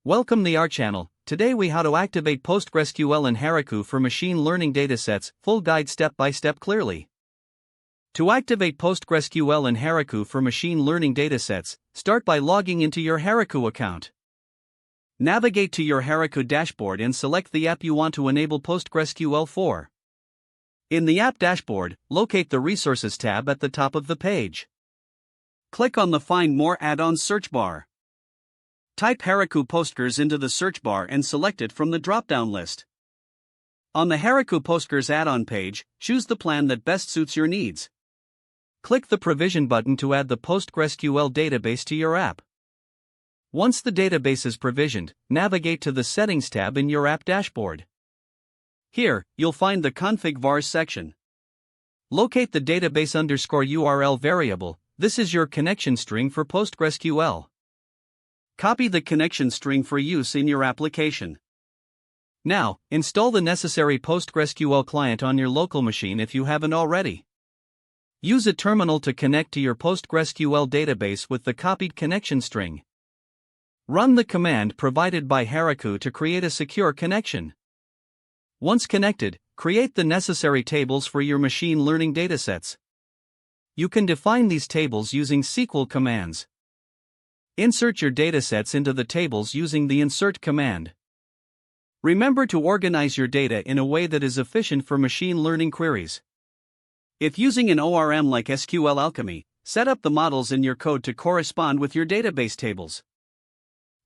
Welcome to our channel. Today we how to activate PostgreSQL in Heroku for machine learning datasets, full guide step by step clearly. To activate PostgreSQL in Heroku for machine learning datasets, start by logging into your Heroku account. Navigate to your Heroku dashboard and select the app you want to enable PostgreSQL for. In the app dashboard, locate the Resources tab at the top of the page. Click on the Find More add-ons search bar. Type Heroku Postgres into the search bar and select it from the drop-down list. On the Heroku Postgres add-on page, choose the plan that best suits your needs. Click the Provision button to add the PostgreSQL database to your app. Once the database is provisioned, navigate to the Settings tab in your app dashboard. Here, you'll find the Config vars section. Locate the database_URL variable. This is your connection string for PostgreSQL. Copy the connection string for use in your application. Now, install the necessary PostgreSQL client on your local machine if you haven't already. Use a terminal to connect to your PostgreSQL database with the copied connection string. Run the command provided by Heroku to create a secure connection. Once connected, create the necessary tables for your machine learning datasets. You can define these tables using SQL commands. Insert your datasets into the tables using the Insert command. Remember to organize your data in a way that is efficient for machine learning queries. If using an ORM like SQL Alchemy, set up the models in your code to correspond with your database tables.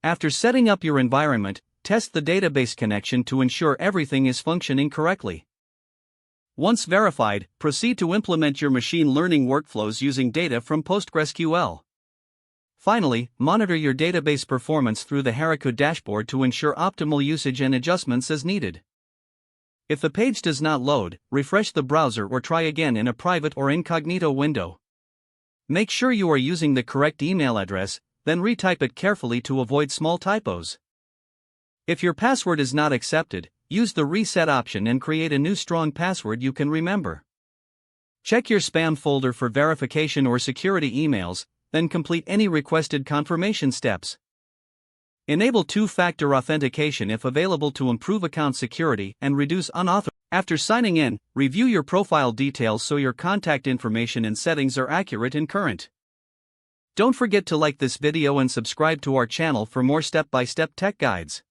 After setting up your environment, test the database connection to ensure everything is functioning correctly. Once verified, proceed to implement your machine learning workflows using data from PostgreSQL. Finally, monitor your database performance through the Heroku dashboard to ensure optimal usage and adjustments as needed. If the page does not load, refresh the browser or try again in a private or incognito window. Make sure you are using the correct email address, then retype it carefully to avoid small typos. If your password is not accepted, use the reset option and create a new strong password you can remember. Check your spam folder for verification or security emails, then complete any requested confirmation steps. Enable two-factor authentication if available to improve account security and reduce unauthorized. After signing in, review your profile details so your contact information and settings are accurate and current. Don't forget to like this video and subscribe to our channel for more step-by-step tech guides.